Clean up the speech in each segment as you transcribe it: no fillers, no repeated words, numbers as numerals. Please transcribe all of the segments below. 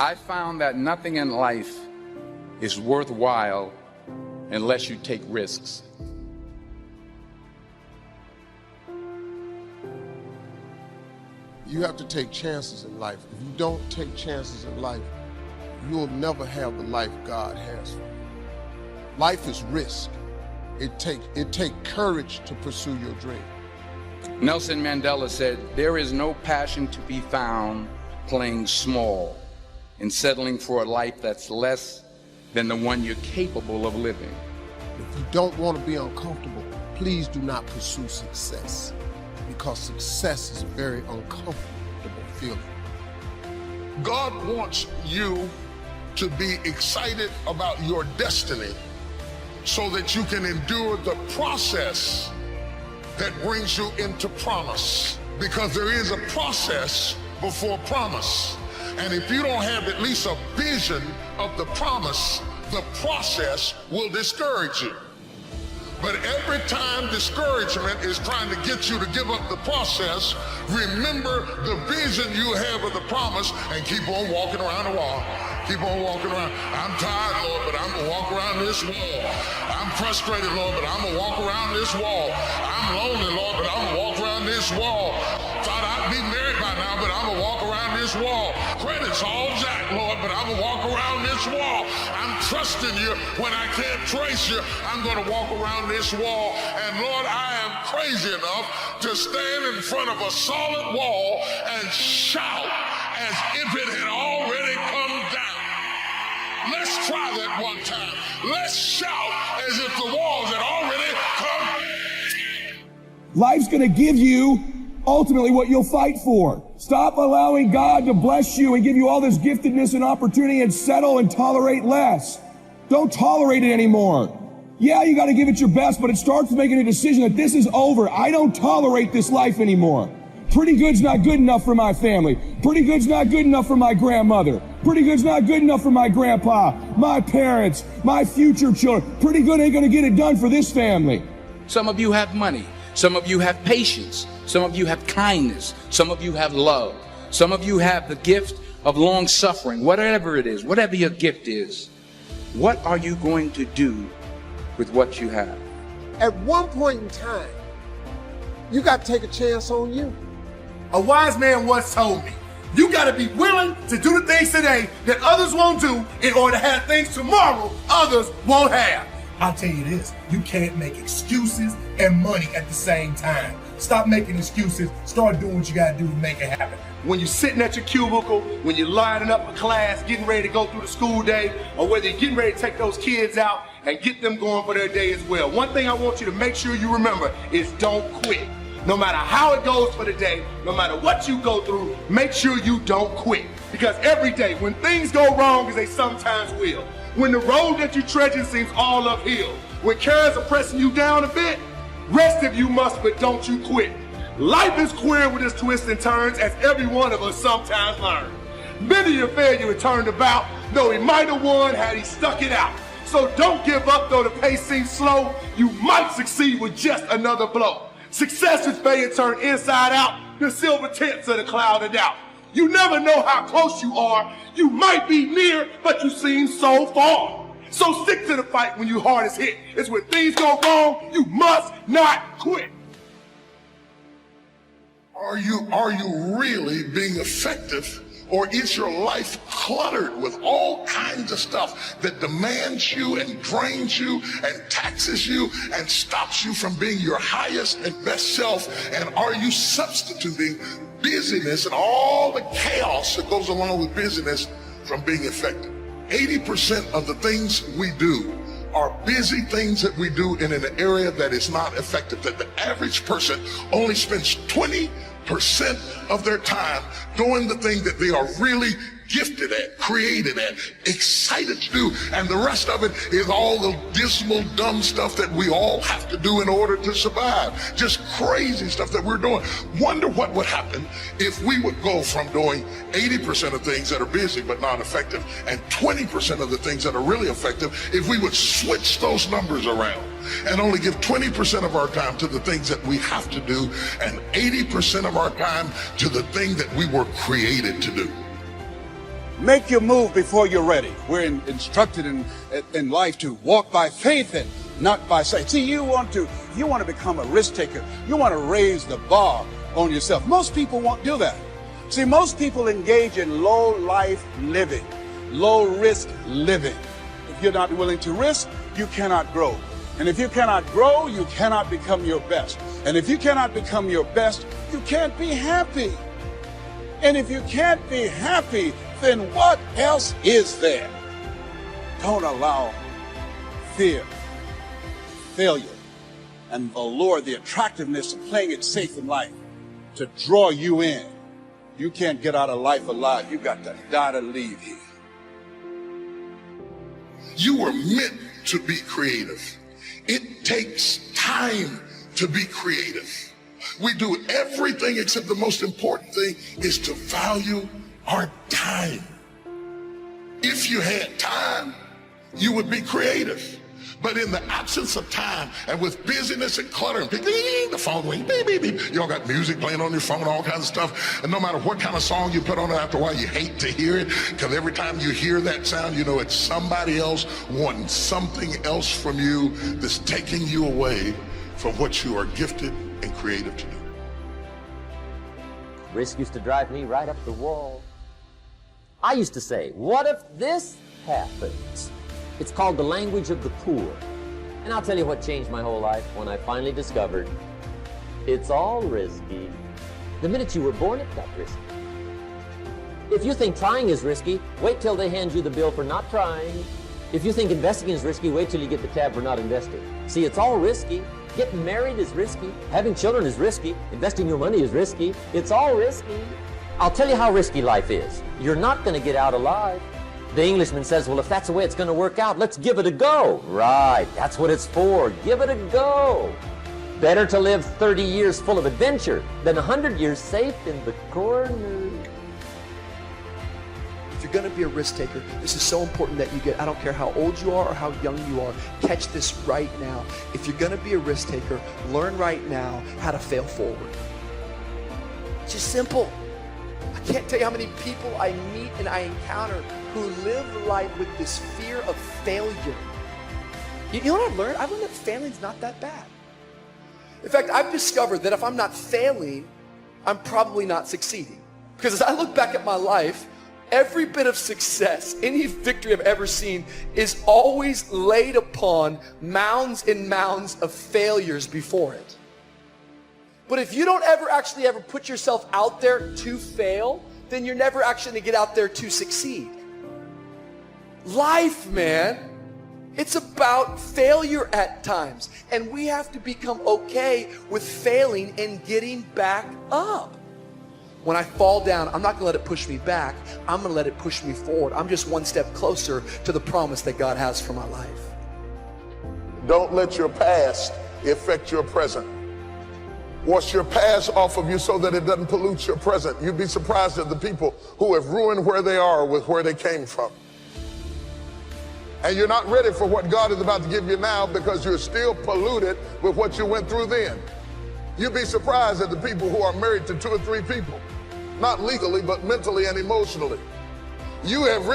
I found that nothing in life is worthwhile unless you take risks. You have to take chances in life. If you don't take chances in life, you'll never have the life God has for you. Life is risk. It take courage to pursue your dream. Nelson Mandela said, "There is no passion to be found playing small and settling for a life that's less than the one you're capable of living." If you don't want to be uncomfortable, please do not pursue success, because success is a very uncomfortable feeling. God wants you to be excited about your destiny so that you can endure the process that brings you into promise, because there is a process before promise. And if you don't have at least a vision of the promise, the process will discourage you. But every time discouragement is trying to get you to give up the process, remember the vision you have of the promise and keep on walking around the wall. Keep on walking around. I'm tired, Lord, but I'm gonna walk around this wall. I'm frustrated, Lord, but I'm gonna walk around this wall. I'm lonely, Lord, but I'm gonna walk around this wall. Thought I'd be married by now, but I'm gonna walk around this wall. Credit's all jacked, Lord, but I'm gonna walk around this wall. I'm trusting you when I can't trace you. I'm gonna walk around this wall. And Lord, I am crazy enough to stand in front of a solid wall and shout as if it had already come down. Let's try that one time. Let's shout as if the walls had already come down. Life's gonna give you ultimately what you'll fight for. Stop allowing God to bless you and give you all this giftedness and opportunity and settle and tolerate less. Don't tolerate it anymore. Yeah, you got to give it your best, but it starts with making a decision that this is over. I don't tolerate this life anymore. Pretty good's not good enough for my family. Pretty good's not good enough for my grandmother. Pretty good's not good enough for my grandpa, my parents, my future children. Pretty good ain't going to get it done for this family. Some of you have money. Some of you have patience. Some of you have kindness. Some of you have love. Some of you have the gift of long suffering. Whatever it is, whatever your gift is, what are you going to do with what you have? At one point in time, you got to take a chance on you. A wise man once told me, you got to be willing to do the things today that others won't do in order to have things tomorrow others won't have. I'll tell you this, you can't make excuses and money at the same time. Stop making excuses, start doing what you gotta do to make it happen. When you're sitting at your cubicle, when you're lining up for class, getting ready to go through the school day, or whether you're getting ready to take those kids out and get them going for their day as well. One thing I want you to make sure you remember is don't quit. No matter how it goes for the day, no matter what you go through, make sure you don't quit. Because every day, when things go wrong, as they sometimes will, when the road that you're treading seems all uphill, when cares are pressing you down a bit, rest if you must, but don't you quit. Life is queer with its twists and turns, as every one of us sometimes learn. Many a failure turned about, though he might have won had he stuck it out. So don't give up, though the pace seems slow. You might succeed with just another blow. Success is failure turned inside out, the silver tints of the cloud of doubt. You never know how close you are. You might be near, but you seem so far. So stick to the fight when your heart is hit. It's when things go wrong, you must not quit. Are you really being effective, or is your life cluttered with all kinds of stuff that demands you and drains you and taxes you and stops you from being your highest and best self? And are you substituting busyness and all the chaos that goes along with busyness from being effective? 80% of the things we do are busy things that we do in an area that is not effective, that the average person only spends 20% of their time doing the thing that they are really gifted at, created at, excited to do, and the rest of it is all the dismal, dumb stuff that we all have to do in order to survive. Just crazy stuff that we're doing. Wonder what would happen if we would go from doing 80% of things that are busy but not effective, and 20% of the things that are really effective, if we would switch those numbers around and only give 20% of our time to the things that we have to do and 80% of our time to the thing that we were created to do. Make your move before you're ready. We're instructed in life to walk by faith and not by sight. See, you want to become a risk taker. You want to raise the bar on yourself. Most people won't do that. See, most people engage in low life living, low risk living. If you're not willing to risk, you cannot grow. And if you cannot grow, you cannot become your best. And if you cannot become your best, you can't be happy. And if you can't be happy, then what else is there? Don't allow fear, failure, and the allure, the attractiveness of playing it safe in life to draw you in. You can't get out of life alive. You got to die to leave here. You were meant to be creative. It takes time to be creative. We do everything except the most important thing is to value our time. If you had time, you would be creative. But in the absence of time and with busyness and clutter and the phone going beep, beep, beep, you all got music playing on your phone, all kinds of stuff. And no matter what kind of song you put on it, after a while you hate to hear it, because every time you hear that sound, you know it's somebody else wanting something else from you that's taking you away from what you are gifted and creative to do. Risk used to drive me right up the wall. I used to say, what if this happens? It's called the language of the poor. And I'll tell you what changed my whole life when I finally discovered it's all risky. The minute you were born, it got risky. If you think trying is risky, wait till they hand you the bill for not trying. If you think investing is risky, wait till you get the tab for not investing. See, it's all risky. Getting married is risky. Having children is risky. Investing your money is risky. It's all risky. I'll tell you how risky life is. You're not going to get out alive. The Englishman says, well, if that's the way it's going to work out, let's give it a go. Right, that's what it's for. Give it a go. Better to live 30 years full of adventure than 100 years safe in the corner. If you're going to be a risk taker, this is so important that you get, I don't care how old you are or how young you are, catch this right now. If you're going to be a risk taker, learn right now how to fail forward. It's just simple. I can't tell you how many people I meet and I encounter who live life with this fear of failure. You know what I've learned? I've learned that failing's not that bad. In fact, I've discovered that if I'm not failing, I'm probably not succeeding. Because as I look back at my life, every bit of success, any victory I've ever seen is always laid upon mounds and mounds of failures before it. But if you don't ever put yourself out there to fail, then you're never actually going to get out there to succeed. Life, man, it's about failure at times. And we have to become okay with failing and getting back up. When I fall down, I'm not going to let it push me back. I'm going to let it push me forward. I'm just one step closer to the promise that God has for my life. Don't let your past affect your present. Wash your past off of you so that it doesn't pollute your present. You'd be surprised at the people who have ruined where they are with where they came from. And you're not ready for what God is about to give you now because you're still polluted with what you went through then. You'd be surprised at the people who are married to 2 or 3 people, not legally, but mentally and emotionally. You have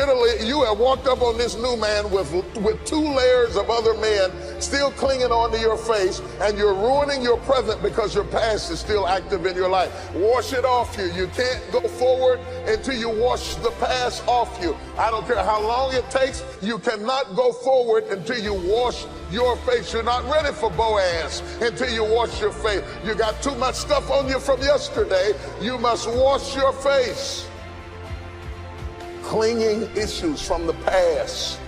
walked up on this new man with 2 layers of other men still clinging onto your face, and you're ruining your present because your past is still active in your life. Wash it off you. You can't go forward until you wash the past off you. I don't care how long it takes, you cannot go forward until you wash your face. You're not ready for Boaz until you wash your face. You got too much stuff on you from yesterday. You must wash your face. Clinging issues from the past,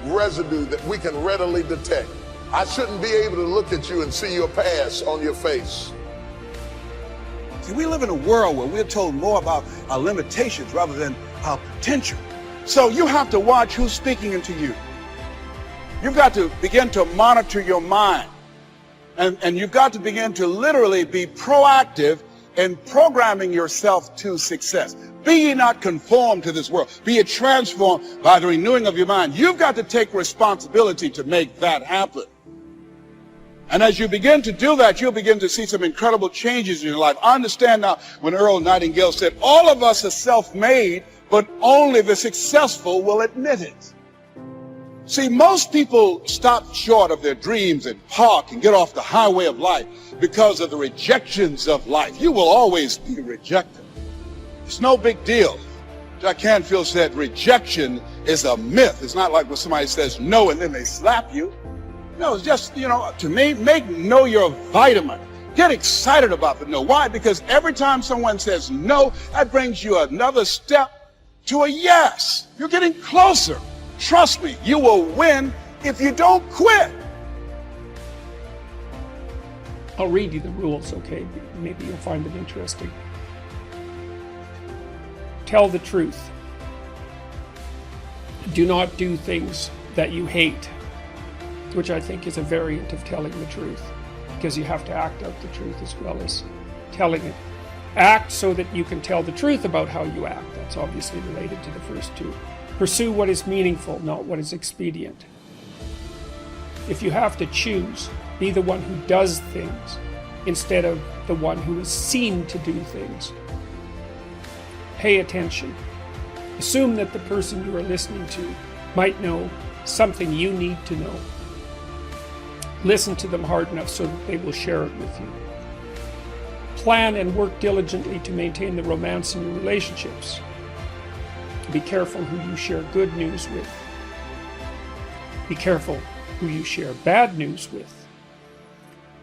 residue that we can readily detect. I shouldn't be able to look at you and see your past on your face. See, we live in a world where we're told more about our limitations rather than our potential. So you have to watch who's speaking into you. You've got to begin to monitor your mind. And you've got to begin to literally be proactive in programming yourself to success. Be ye not conformed to this world. Be ye transformed by the renewing of your mind. You've got to take responsibility to make that happen. And as you begin to do that, you'll begin to see some incredible changes in your life. I understand now when Earl Nightingale said, all of us are self-made, but only the successful will admit it. See, most people stop short of their dreams and park and get off the highway of life because of the rejections of life. You will always be rejected. It's no big deal. Jack Canfield said rejection is a myth. It's not like when somebody says no and then they slap you. No, it's just, to me, make no your vitamin. Get excited about the no. Why? Because every time someone says no, that brings you another step to a yes. You're getting closer. Trust me, you will win if you don't quit. I'll read you the rules, okay? Maybe you'll find them interesting. Tell the truth. Do not do things that you hate, which I think is a variant of telling the truth, because you have to act out the truth as well as telling it. Act so that you can tell the truth about how you act. That's obviously related to the first two. Pursue what is meaningful, not what is expedient. If you have to choose, be the one who does things instead of the one who is seen to do things. Pay attention. Assume that the person you are listening to might know something you need to know. Listen to them hard enough so that they will share it with you. Plan and work diligently to maintain the romance in your relationships. Be careful who you share good news with. Be careful who you share bad news with.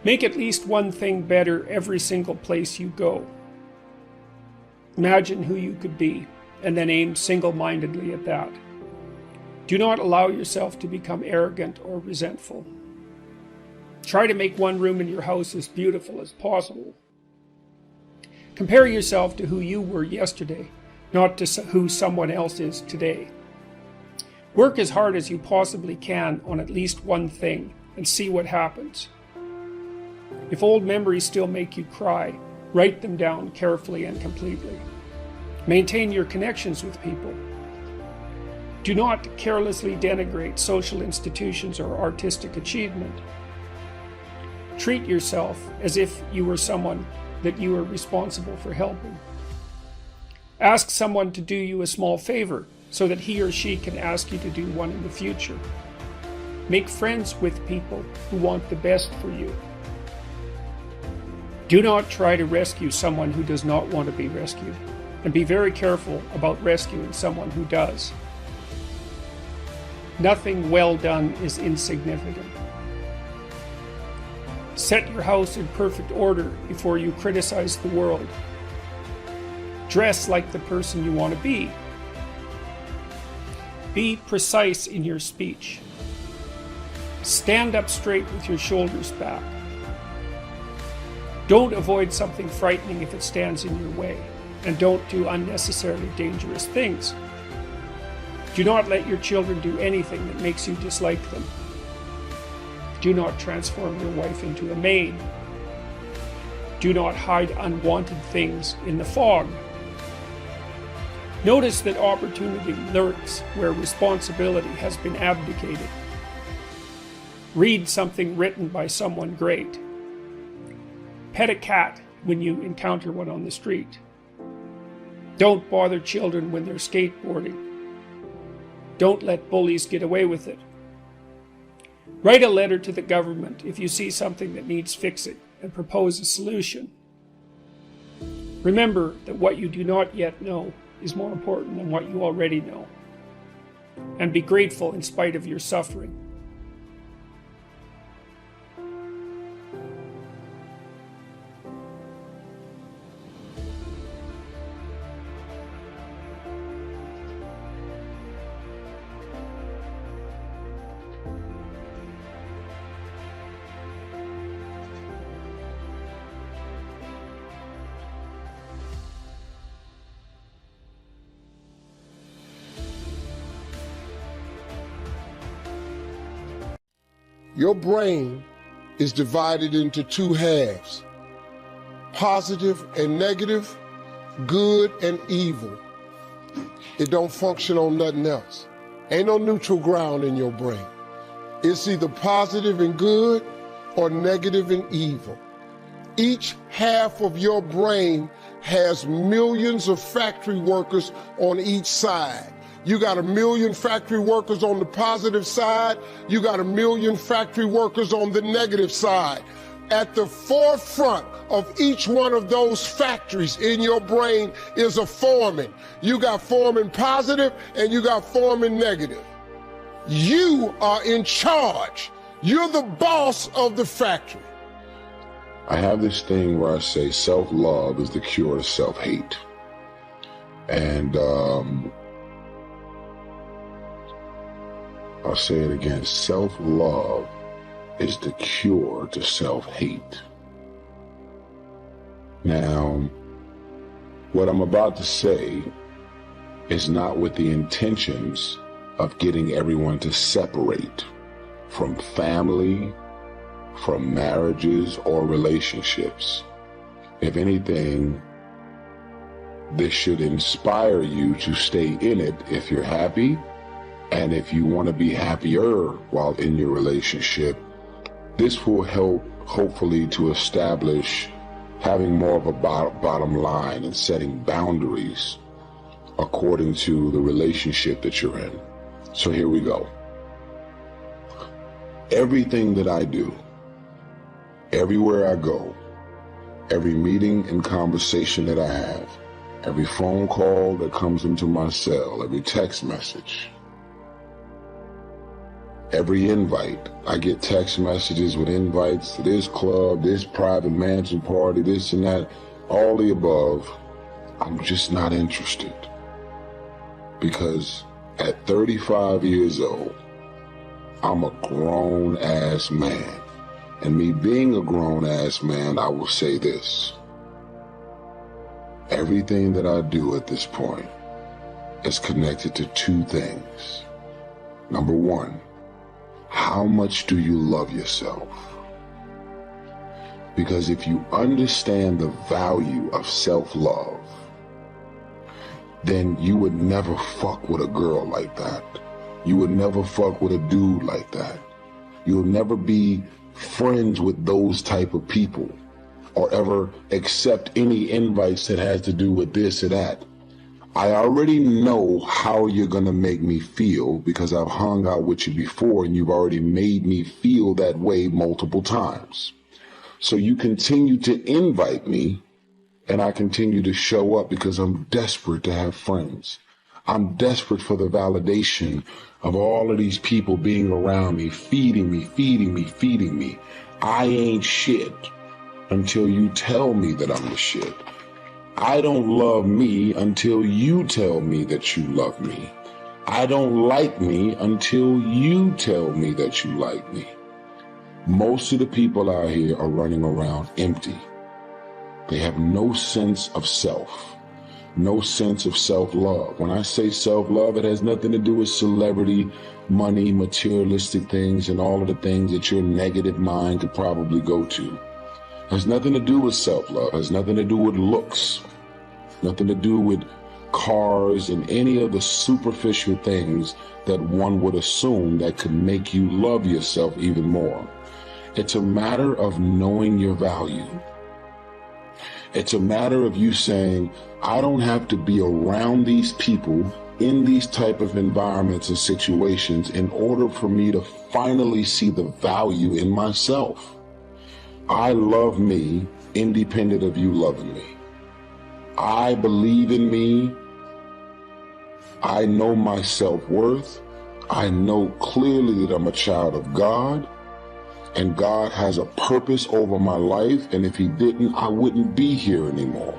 Make at least one thing better every single place you go. Imagine who you could be, and then aim single-mindedly at that. Do not allow yourself to become arrogant or resentful. Try to make one room in your house as beautiful as possible. Compare yourself to who you were yesterday, not to who someone else is today. Work as hard as you possibly can on at least one thing and see what happens. If old memories still make you cry, write them down carefully and completely. Maintain your connections with people. Do not carelessly denigrate social institutions or artistic achievement. Treat yourself as if you were someone that you are responsible for helping. Ask someone to do you a small favor so that he or she can ask you to do one in the future. Make friends with people who want the best for you. Do not try to rescue someone who does not want to be rescued, and be very careful about rescuing someone who does. Nothing well done is insignificant. Set your house in perfect order before you criticize the world. Dress like the person you want to be. Be precise in your speech. Stand up straight with your shoulders back. Don't avoid something frightening if it stands in your way, and don't do unnecessarily dangerous things. Do not let your children do anything that makes you dislike them. Do not transform your wife into a maid. Do not hide unwanted things in the fog. Notice that opportunity lurks where responsibility has been abdicated. Read something written by someone great. Pet a cat when you encounter one on the street. Don't bother children when they're skateboarding. Don't let bullies get away with it. Write a letter to the government if you see something that needs fixing and propose a solution. Remember that what you do not yet know is more important than what you already know. And be grateful in spite of your suffering. Your brain is divided into two halves, positive and negative, good and evil. It don't function on nothing else. Ain't no neutral ground in your brain. It's either positive and good or negative and evil. Each half of your brain has millions of factory workers on each side. You got 1 million factory workers on the positive side. You got 1 million factory workers on the negative side. At the forefront of each one of those factories in your brain is a foreman. You got foreman positive and you got foreman negative. You are in charge. You're the boss of the factory. I have this thing where I say self-love is the cure to self-hate. And I'll say it again. Self-love is the cure to self-hate. Now, what I'm about to say is not with the intentions of getting everyone to separate from family, from marriages or relationships. If anything, this should inspire you to stay in it if you're happy, and if you want to be happier while in your relationship, this will help hopefully to establish having more of a bottom line and setting boundaries according to the relationship that you're in. So here we go. Everything that I do, everywhere I go, every meeting and conversation that I have, every phone call that comes into my cell, every text message, every invite. I get text messages with invites to this club, this private mansion party, this and that, all the above. I'm just not interested. Because at 35 years old, I'm a grown-ass man. And me being a grown-ass man, I will say this. Everything that I do at this point is connected to two things. Number one, how much do you love yourself? Because if you understand the value of self-love, then you would never fuck with a girl like that. You would never fuck with a dude like that. You'll never be friends with those type of people or ever accept any invites that has to do with this or that. I already know how you're gonna make me feel because I've hung out with you before and you've already made me feel that way multiple times. So you continue to invite me and I continue to show up because I'm desperate to have friends. I'm desperate for the validation of all of these people being around me, feeding me, feeding me, feeding me. I ain't shit until you tell me that I'm the shit. I don't love me until you tell me that you love me. I don't like me until you tell me that you like me. Most of the people out here are running around empty. They have no sense of self, no sense of self-love. When I say self-love, it has nothing to do with celebrity, money, materialistic things, and all of the things that your negative mind could probably go to. It has nothing to do with self-love. It has nothing to do with looks, nothing to do with cars and any of the superficial things that one would assume that could make you love yourself even more. It's a matter of knowing your value. It's a matter of you saying, I don't have to be around these people in these type of environments and situations in order for me to finally see the value in myself. I love me independent of you loving me. I believe in me. I know my self-worth. I know clearly that I'm a child of God. And God has a purpose over my life, and if he didn't, I wouldn't be here anymore.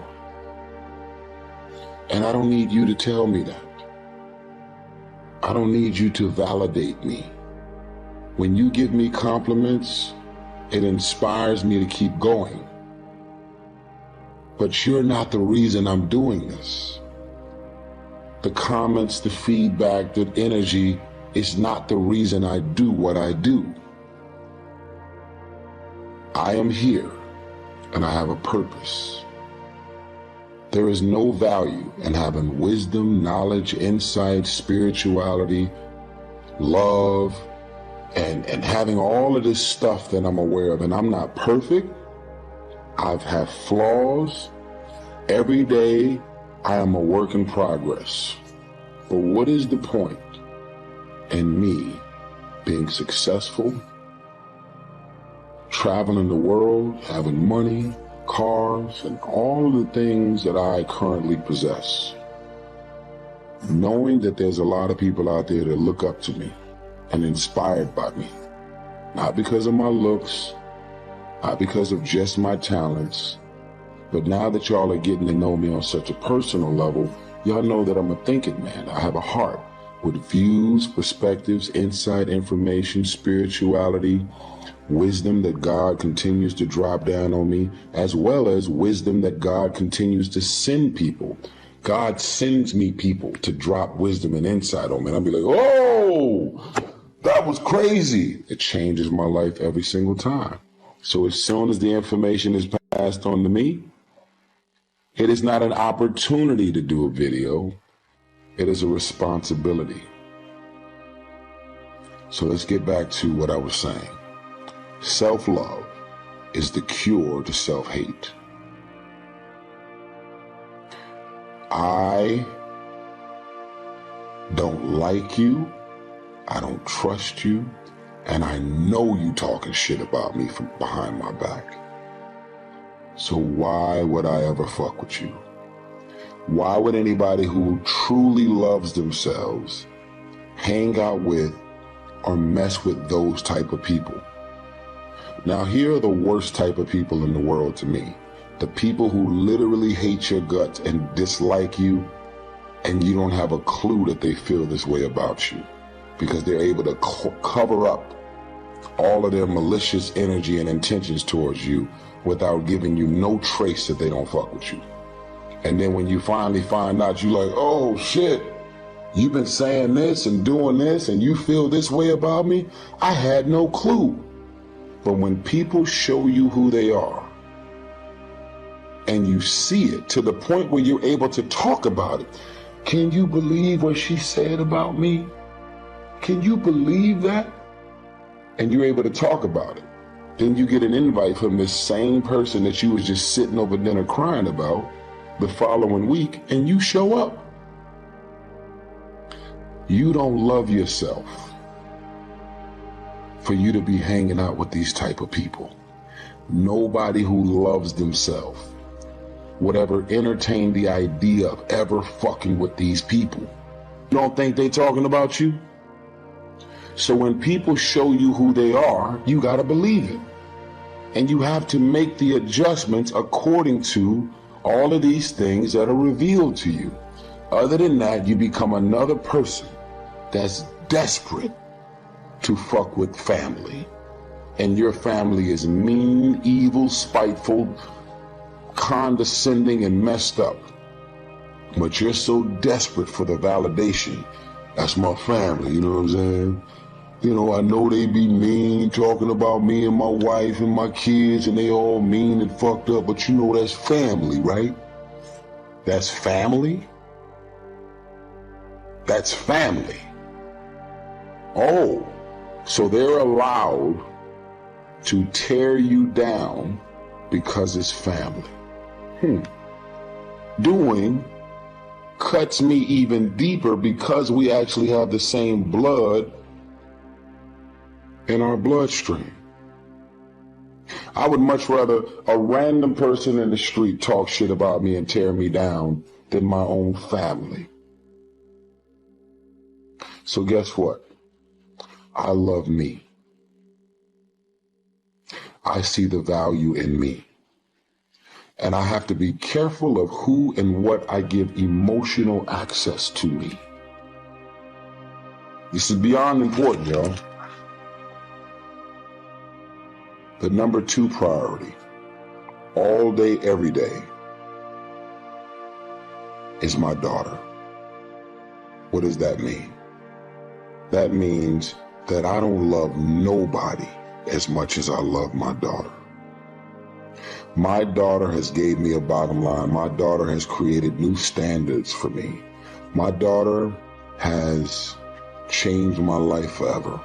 And I don't need you to tell me that. I don't need you to validate me. When you give me compliments, it inspires me to keep going. But you're not the reason I'm doing this. The comments, the feedback, the energy is not the reason I do what I do. I am here, and I have a purpose. There is no value in having wisdom, knowledge, insight, spirituality, love, and having all of this stuff that I'm aware of. And I'm not perfect. I've had flaws. Every day I am a work in progress. But what is the point in me being successful, traveling the world, having money, cars, and all the things that I currently possess, knowing that there's a lot of people out there that look up to me and inspired by me, not because of my looks, not because of just my talents, but now that y'all are getting to know me on such a personal level, y'all know that I'm a thinking man. I have a heart with views, perspectives, insight, information, spirituality, wisdom that God continues to drop down on me, as well as wisdom that God continues to send people. God sends me people to drop wisdom and insight on me. And I'll be like, oh, that was crazy. It changes my life every single time. So as soon as the information is passed on to me, it is not an opportunity to do a video. It is a responsibility. So let's get back to what I was saying. Self-love is the cure to self-hate. I don't like you, I don't trust you, and I know you talking shit about me from behind my back. So why would I ever fuck with you? Why would anybody who truly loves themselves hang out with or mess with those type of people? Now, here are the worst type of people in the world to me. The people who literally hate your guts and dislike you, and you don't have a clue that they feel this way about you, because they're able to cover up all of their malicious energy and intentions towards you without giving you no trace that they don't fuck with you. And then when you finally find out, you're like, oh shit, you've been saying this and doing this and you feel this way about me? I had no clue. But when people show you who they are, and you see it to the point where you're able to talk about it, can you believe what she said about me? Can you believe that? And you're able to talk about it. Then you get an invite from this same person that you was just sitting over dinner crying about the following week, and you show up. You don't love yourself for you to be hanging out with these type of people. Nobody who loves themselves would ever entertain the idea of ever fucking with these people. You don't think they talking about you? So when people show you who they are, you gotta believe it. And you have to make the adjustments according to all of these things that are revealed to you. Other than that, you become another person that's desperate to fuck with family. And your family is mean, evil, spiteful, condescending, and messed up. But you're so desperate for the validation. That's my family, you know what I'm saying? You know, I know they be mean, talking about me and my wife and my kids, and they all mean and fucked up, but you know that's family, right? That's family? That's family. Oh, so they're allowed to tear you down because it's family. Doing cuts me even deeper because we actually have the same blood in our bloodstream. I would much rather a random person in the street talk shit about me and tear me down than my own family. So guess what? I love me. I see the value in me. And I have to be careful of who and what I give emotional access to me. This is beyond important, y'all. The number 2 priority, all day, every day, is my daughter. What does that mean? That means that I don't love nobody as much as I love my daughter. My daughter has gave me a bottom line. My daughter has created new standards for me. My daughter has changed my life forever.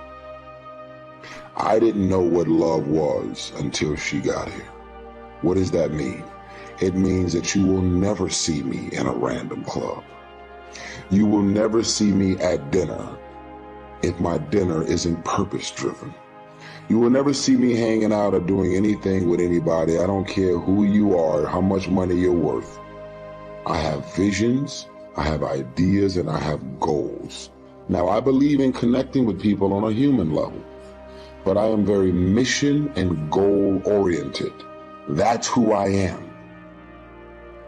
I didn't know what love was until she got here. What does that mean? It means that you will never see me in a random club. You will never see me at dinner if my dinner isn't purpose-driven. You will never see me hanging out or doing anything with anybody. I don't care who you are, how much money you're worth. I have visions, I have ideas, and I have goals. Now, I believe in connecting with people on a human level, but I am very mission and goal-oriented. That's who I am.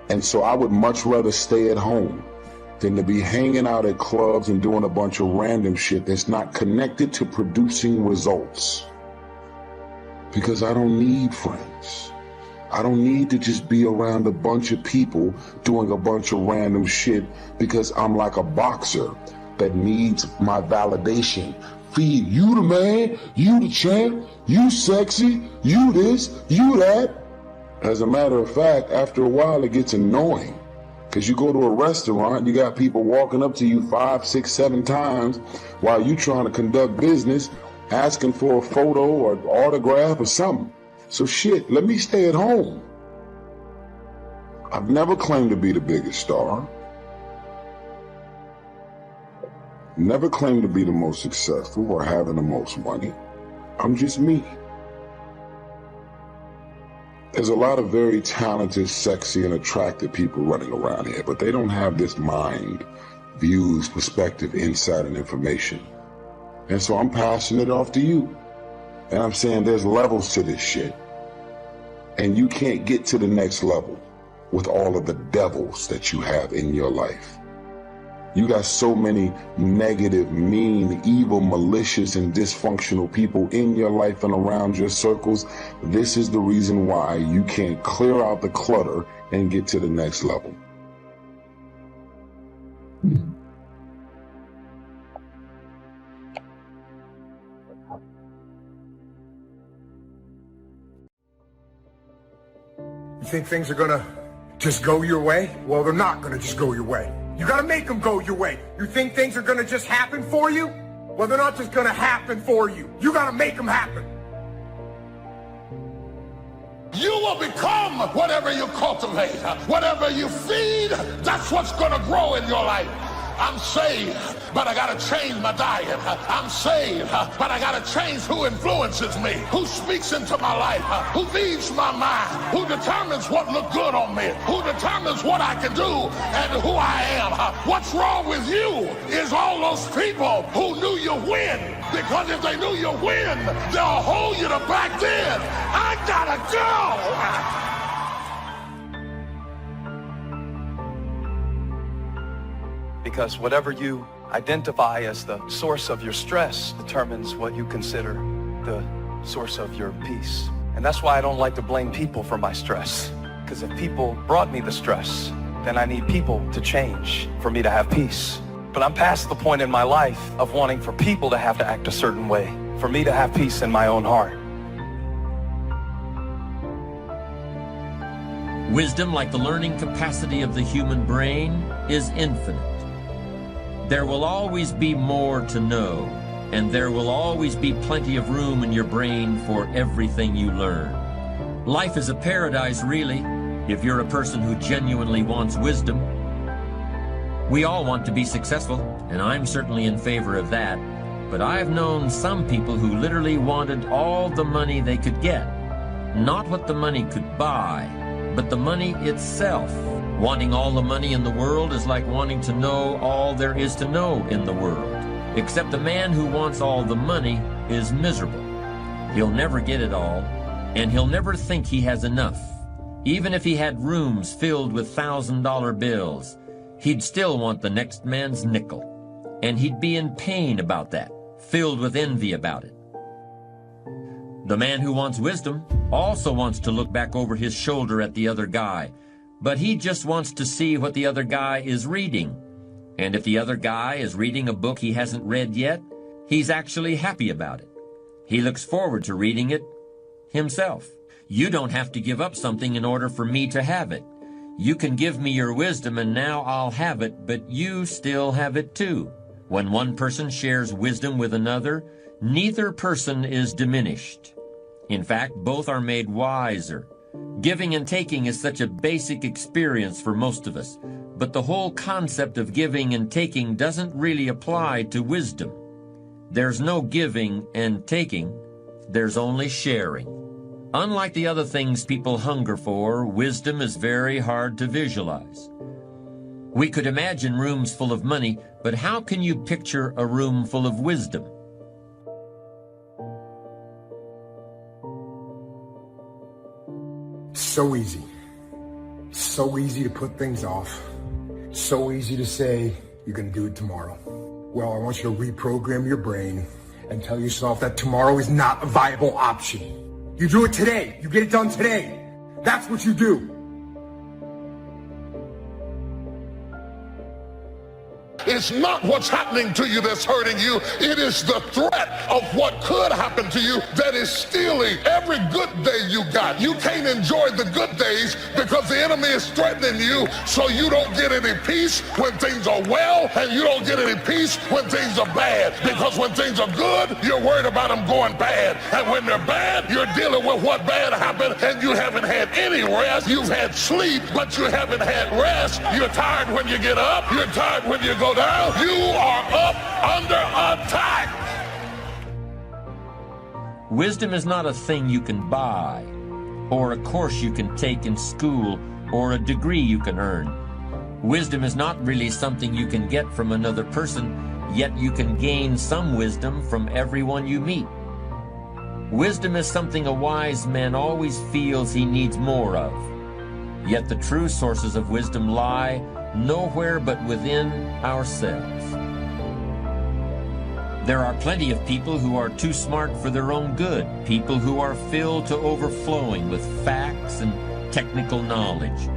And so I would much rather stay at home than to be hanging out at clubs and doing a bunch of random shit that's not connected to producing results. Because I don't need friends. I don't need to just be around a bunch of people doing a bunch of random shit because I'm like a boxer that needs my validation. Feed you the man, you the champ, you sexy, you this, you that. As a matter of fact, after a while it gets annoying. Because you go to a restaurant, you got people walking up to you 5, 6, 7 times while you trying to conduct business, asking for a photo or autograph or something. So shit, let me stay at home. I've never claimed to be the biggest star. Never claimed to be the most successful or having the most money. I'm just me. There's a lot of very talented, sexy, and attractive people running around here, but they don't have this mind, views, perspective, insight, and information. And so I'm passing it off to you. And I'm saying there's levels to this shit. And you can't get to the next level with all of the devils that you have in your life. You got so many negative, mean, evil, malicious, and dysfunctional people in your life and around your circles. This is the reason why you can't clear out the clutter and get to the next level. You think things are gonna just go your way? Well, they're not gonna just go your way. You gotta make them go your way. You think things are gonna just happen for you? Well, they're not just gonna happen for you. You gotta make them happen. You will become whatever you cultivate. Whatever you feed, that's what's gonna grow in your life. I'm saved, but I gotta change my diet. I'm saved, but I gotta change who influences me, who speaks into my life, who feeds my mind, who determines what look good on me, who determines what I can do and who I am. What's wrong with you is all those people who knew you win, because if they knew you win, they'll hold you to back then. I gotta go. Because whatever you identify as the source of your stress determines what you consider the source of your peace. And that's why I don't like to blame people for my stress. Because if people brought me the stress, then I need people to change for me to have peace. But I'm past the point in my life of wanting for people to have to act a certain way, for me to have peace in my own heart. Wisdom, like the learning capacity of the human brain, is infinite. There will always be more to know, and there will always be plenty of room in your brain for everything you learn. Life is a paradise, really, if you're a person who genuinely wants wisdom. We all want to be successful, and I'm certainly in favor of that, but I've known some people who literally wanted all the money they could get. Not what the money could buy, but the money itself. Wanting all the money in the world is like wanting to know all there is to know in the world. Except the man who wants all the money is miserable. He'll never get it all, and he'll never think he has enough. Even if he had rooms filled with $1,000 bills, he'd still want the next man's nickel. And he'd be in pain about that, filled with envy about it. The man who wants wisdom also wants to look back over his shoulder at the other guy, but he just wants to see what the other guy is reading. And if the other guy is reading a book he hasn't read yet, he's actually happy about it. He looks forward to reading it himself. You don't have to give up something in order for me to have it. You can give me your wisdom and now I'll have it, but you still have it too. When one person shares wisdom with another, neither person is diminished. In fact, both are made wiser. Giving and taking is such a basic experience for most of us, but the whole concept of giving and taking doesn't really apply to wisdom. There's no giving and taking, there's only sharing. Unlike the other things people hunger for, wisdom is very hard to visualize. We could imagine rooms full of money, but how can you picture a room full of wisdom? So easy. So easy to put things off. So easy to say, you're going to do it tomorrow. Well, I want you to reprogram your brain and tell yourself that tomorrow is not a viable option. You do it today. You get it done today. That's what you do. It's not what's happening to you that's hurting you. It is the threat of what could happen to you that is stealing every good day you got. You can't enjoy the good days because the enemy is threatening you, so you don't get any peace when things are well, and you don't get any peace when things are bad. Because when things are good, you're worried about them going bad. And when they're bad, you're dealing with what bad happened, and you haven't had any rest. You've had sleep, but you haven't had rest. You're tired when you get up. You're tired when you go down. You are up under attack. Wisdom is not a thing you can buy, or a course you can take in school, or a degree you can earn. Wisdom is not really something you can get from another person, yet you can gain some wisdom from everyone you meet. Wisdom is something a wise man always feels he needs more of. Yet the true sources of wisdom lie nowhere but within ourselves. There are plenty of people who are too smart for their own good, people who are filled to overflowing with facts and technical knowledge,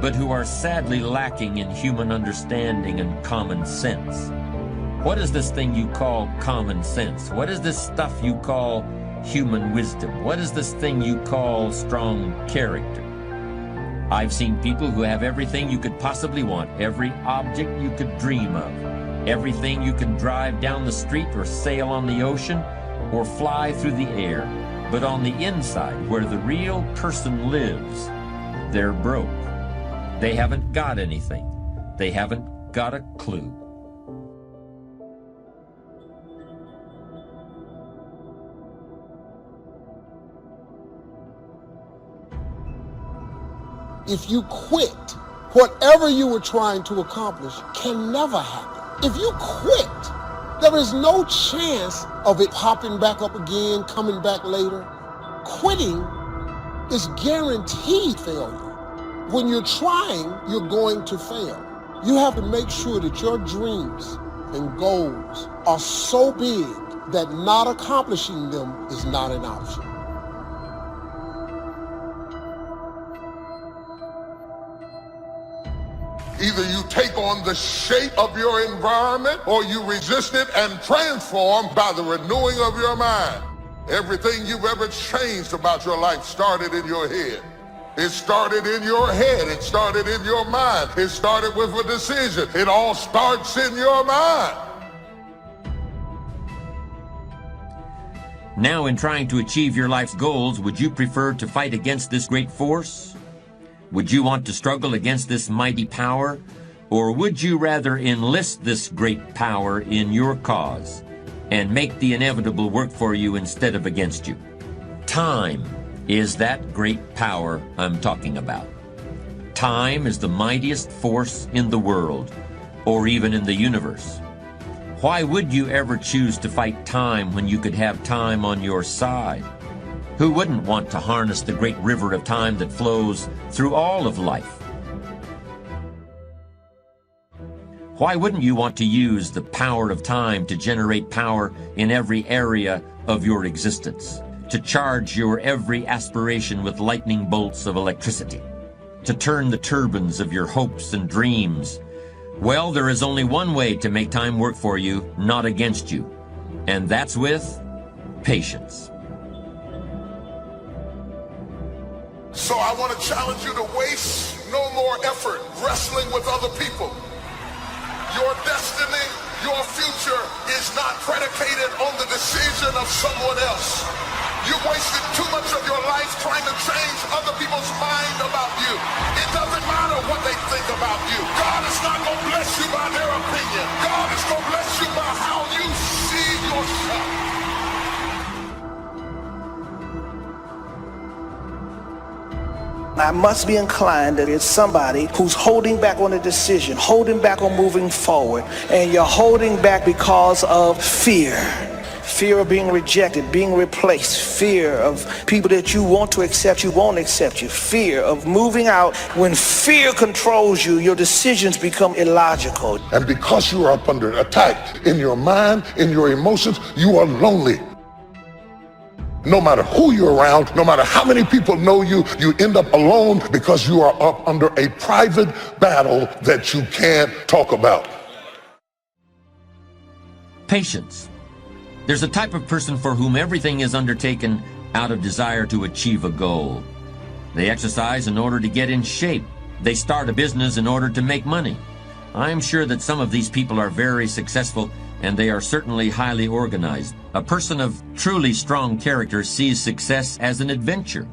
but who are sadly lacking in human understanding and common sense. What is this thing you call common sense? What is this stuff you call human wisdom? What is this thing you call strong character? I've seen people who have everything you could possibly want, every object you could dream of, everything you can drive down the street or sail on the ocean or fly through the air. But on the inside, where the real person lives, they're broke. They haven't got anything. They haven't got a clue. If you quit, whatever you were trying to accomplish can never happen. If you quit, there is no chance of it popping back up again, coming back later. Quitting is guaranteed failure. When you're trying, you're going to fail. You have to make sure that your dreams and goals are so big that not accomplishing them is not an option. Either you take on the shape of your environment or you resist it and transform by the renewing of your mind. Everything you've ever changed about your life started in your head. It started in your head. It started in your mind. It started with a decision. It all starts in your mind. Now, in trying to achieve your life's goals, would you prefer to fight against this great force? Would you want to struggle against this mighty power? Or would you rather enlist this great power in your cause and make the inevitable work for you instead of against you? Time is that great power I'm talking about. Time is the mightiest force in the world, or even in the universe. Why would you ever choose to fight time when you could have time on your side? Who wouldn't want to harness the great river of time that flows through all of life? Why wouldn't you want to use the power of time to generate power in every area of your existence? To charge your every aspiration with lightning bolts of electricity? To turn the turbines of your hopes and dreams? Well, there is only one way to make time work for you, not against you. And that's with patience. So I want to challenge you to waste no more effort wrestling with other people. Your destiny, your future is not predicated on the decision of someone else. You wasted too much of your life trying to change other people's mind about you. It doesn't matter what they think about you. God is not going to bless you by their opinion. God is going to bless you by how you see yourself. I must be inclined that it's somebody who's holding back on a decision, holding back on moving forward, and you're holding back because of fear. Fear of being rejected, being replaced, fear of people that you want to accept you won't accept you, fear of moving out. When fear controls you, your decisions become illogical. And because you are up under attack in your mind, in your emotions, you are lonely. No matter who you're around, no matter how many people know you, you end up alone because you are up under a private battle that you can't talk about. Patience. There's a type of person for whom everything is undertaken out of desire to achieve a goal. They exercise in order to get in shape. They start a business in order to make money. I'm sure that some of these people are very successful, and they are certainly highly organized. A person of truly strong character sees success as an adventure,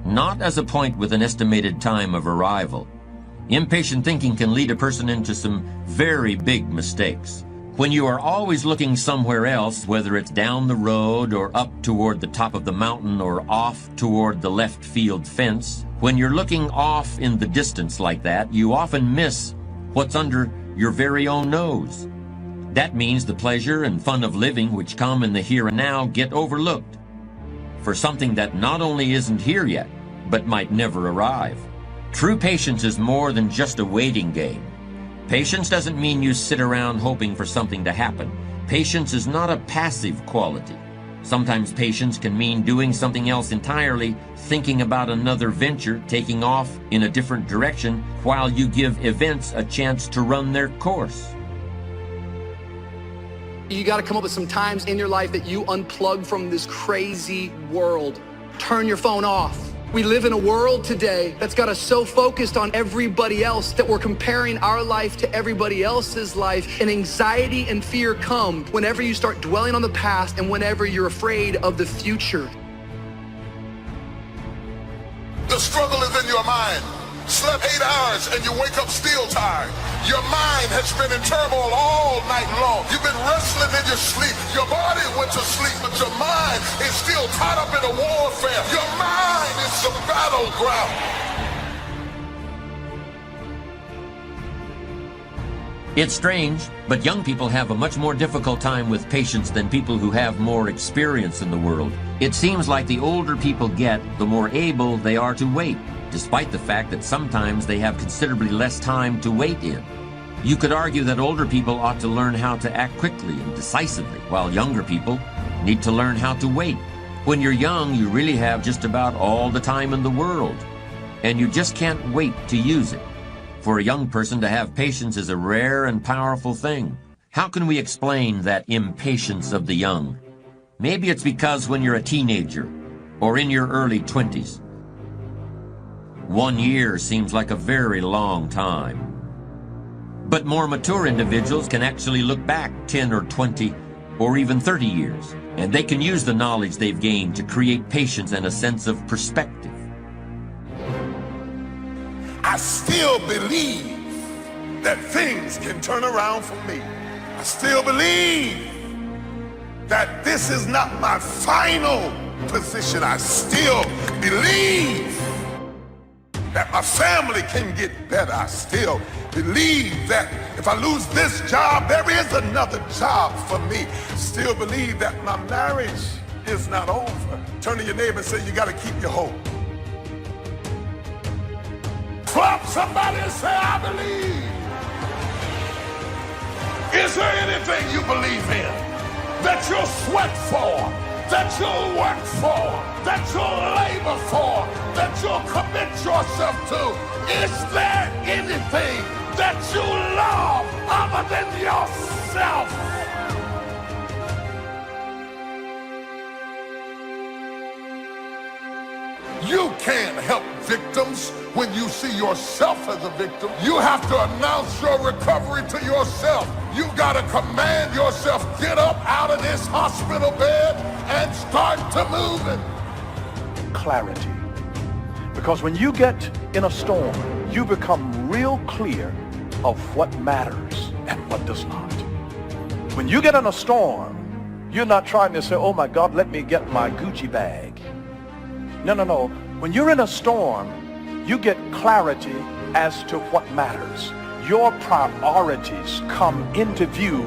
not as a point with an estimated time of arrival. Impatient thinking can lead a person into some very big mistakes. When you are always looking somewhere else, whether it's down the road or up toward the top of the mountain or off toward the left field fence, when you're looking off in the distance like that, you often miss what's under your very own nose. That means the pleasure and fun of living which come in the here and now get overlooked for something that not only isn't here yet, but might never arrive. True patience is more than just a waiting game. Patience doesn't mean you sit around hoping for something to happen. Patience is not a passive quality. Sometimes patience can mean doing something else entirely, thinking about another venture, taking off in a different direction while you give events a chance to run their course. You got to come up with some times in your life that you unplug from this crazy world. Turn your phone off. We live in a world today that's got us so focused on everybody else that we're comparing our life to everybody else's life, and anxiety and fear come whenever you start dwelling on the past and whenever you're afraid of the future. The struggle is in your mind. Slept 8 hours and you wake up still tired. Your mind has been in turmoil all night long. You've been wrestling in your sleep. Your body went to sleep, but your mind is still tied up in a warfare. Your mind is the battleground. It's strange, but young people have a much more difficult time with patience than people who have more experience in the world. It seems like the older people get, the more able they are to wait, despite the fact that sometimes they have considerably less time to wait in. You could argue that older people ought to learn how to act quickly and decisively, while younger people need to learn how to wait. When you're young, you really have just about all the time in the world, and you just can't wait to use it. For a young person to have patience is a rare and powerful thing. How can we explain that impatience of the young? Maybe it's because when you're a teenager or in your early 20s, 1 year seems like a very long time. But more mature individuals can actually look back 10 or 20 or even 30 years, and they can use the knowledge they've gained to create patience and a sense of perspective. I still believe that things can turn around for me. I still believe that this is not my final position. I still believe that my family can get better. I still believe that if I lose this job, there is another job for me. Still believe that my marriage is not over. Turn to your neighbor and say, you got to keep your hope. Clap somebody and say, I believe. Is there anything you believe in that you'll sweat for, that you'll work for, that you'll labor for, that you'll commit yourself to? Is there anything that you love other than yourself? You can't help victims when you see yourself as a victim. You have to announce your recovery to yourself. You got to command yourself, get up out of this hospital bed and start to moving. clarity. Because when you get in a storm, you become real clear of what matters and what does not. When you get in a storm, you're not trying to say, oh my God, let me get my Gucci bag. No, no, no. When you're in a storm, you get clarity as to what matters. Your priorities come into view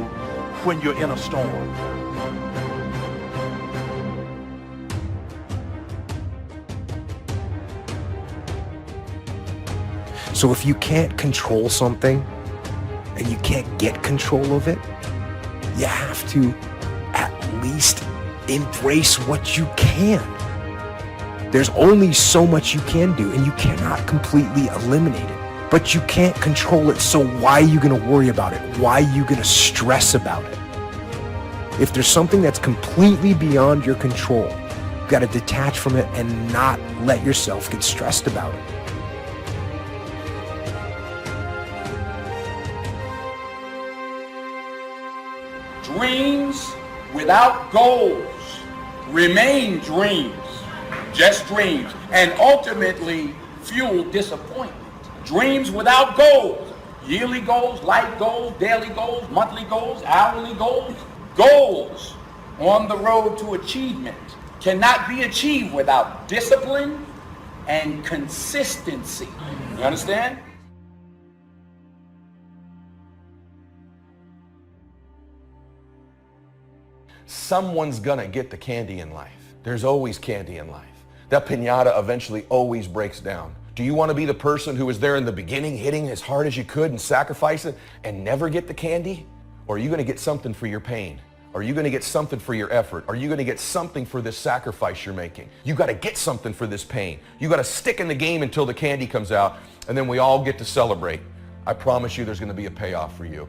when you're in a storm. So if you can't control something and you can't get control of it, you have to at least embrace what you can. There's only so much you can do, and you cannot completely eliminate it. But you can't control it, so why are you going to worry about it? Why are you going to stress about it? If there's something that's completely beyond your control, you've got to detach from it and not let yourself get stressed about it. Dreams without goals remain dreams, just dreams, and ultimately fuel disappointment. Dreams without goals, yearly goals, life goals, daily goals, monthly goals, hourly goals, goals on the road to achievement cannot be achieved without discipline and consistency. You understand? Someone's gonna get the candy in life. There's always candy in life. That piñata eventually always breaks down. Do you want to be the person who was there in the beginning, hitting as hard as you could and sacrificing and never get the candy? Or are you going to get something for your pain? Are you going to get something for your effort? Are you going to get something for this sacrifice you're making? You got to get something for this pain. You got to stick in the game until the candy comes out, and then we all get to celebrate. I promise you there's going to be a payoff for you.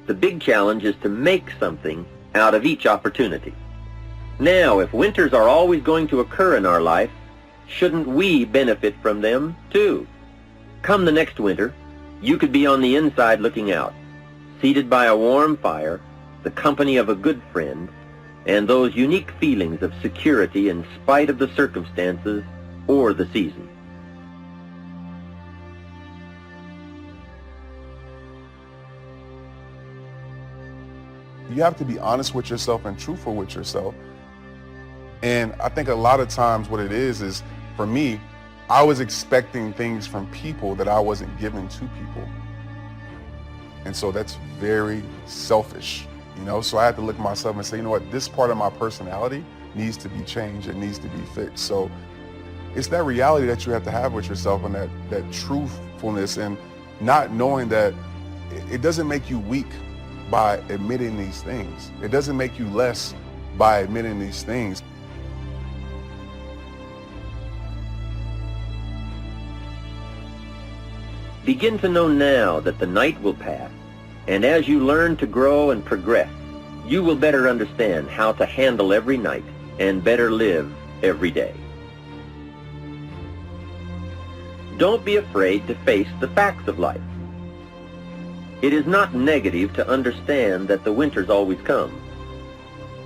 The big challenge is to make something out of each opportunity. Now, if winters are always going to occur in our life, shouldn't we benefit from them too? Come the next winter, you could be on the inside looking out, seated by a warm fire, the company of a good friend, and those unique feelings of security in spite of the circumstances or the season. You have to be honest with yourself and truthful with yourself. And I think a lot of times what it is for me, I was expecting things from people that I wasn't giving to people. And so that's very selfish, you know? So I had to look at myself and say, you know what, this part of my personality needs to be changed. It needs to be fixed. So it's that reality that you have to have with yourself and that truthfulness, and not knowing that it doesn't make you weak by admitting these things. It doesn't make you less by admitting these things. Begin to know now that the night will pass, and as you learn to grow and progress, you will better understand how to handle every night and better live every day. Don't be afraid to face the facts of life. It is not negative to understand that the winters always come.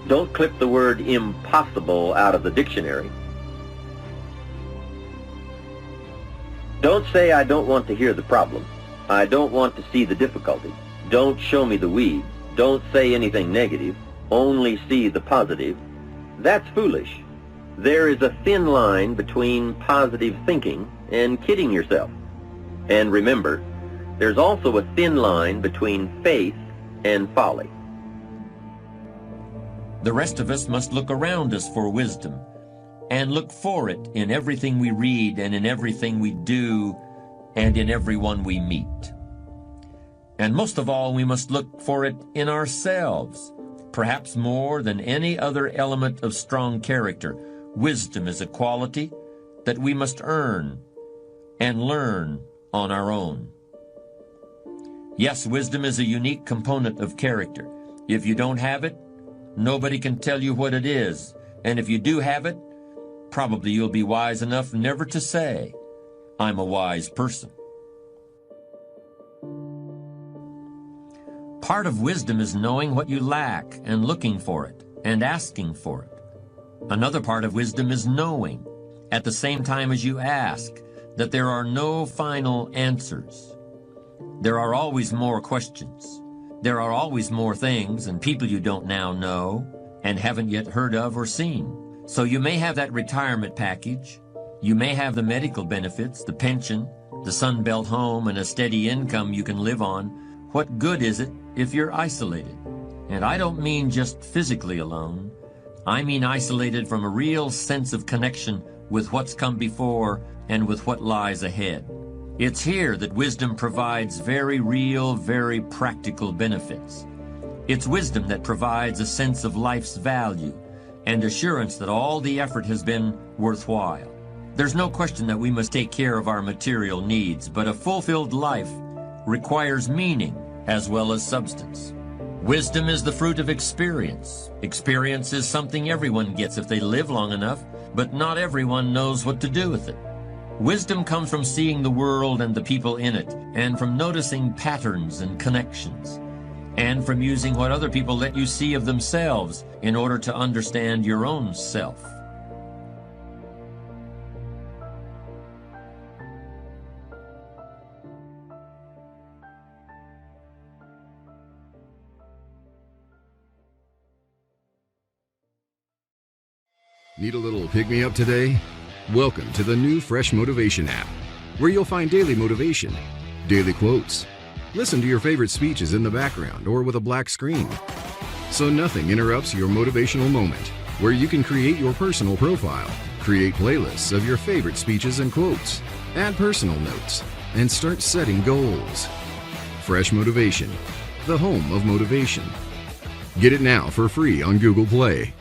Don't clip the word impossible out of the dictionary. Don't say, I don't want to hear the problem. I don't want to see the difficulty. Don't show me the weeds. Don't say anything negative. Only see the positive. That's foolish. There is a thin line between positive thinking and kidding yourself. And remember, there's also a thin line between faith and folly. The rest of us must look around us for wisdom and look for it in everything we read and in everything we do and in everyone we meet. And most of all, we must look for it in ourselves, perhaps more than any other element of strong character. Wisdom is a quality that we must earn and learn on our own. Yes, wisdom is a unique component of character. If you don't have it, nobody can tell you what it is. And if you do have it, probably you'll be wise enough never to say, I'm a wise person. Part of wisdom is knowing what you lack and looking for it and asking for it. Another part of wisdom is knowing, at the same time as you ask, that there are no final answers. There are always more questions. There are always more things and people you don't now know and haven't yet heard of or seen. So you may have that retirement package. You may have the medical benefits, the pension, the Sunbelt home, and a steady income you can live on. What good is it if you're isolated? And I don't mean just physically alone. I mean isolated from a real sense of connection with what's come before and with what lies ahead. It's here that wisdom provides very real, very practical benefits. It's wisdom that provides a sense of life's value and assurance that all the effort has been worthwhile. There's no question that we must take care of our material needs, but a fulfilled life requires meaning as well as substance. Wisdom is the fruit of experience. Experience is something everyone gets if they live long enough, but not everyone knows what to do with it. Wisdom comes from seeing the world and the people in it, and from noticing patterns and connections, and from using what other people let you see of themselves in order to understand your own self. Need a little pick-me-up today? Welcome to the new Fresh Motivation app, where you'll find daily motivation, daily quotes. Listen to your favorite speeches in the background or with a black screen, so nothing interrupts your motivational moment, where you can create your personal profile, create playlists of your favorite speeches and quotes, add personal notes, and start setting goals. Fresh Motivation, the home of motivation. Get it now for free on Google Play.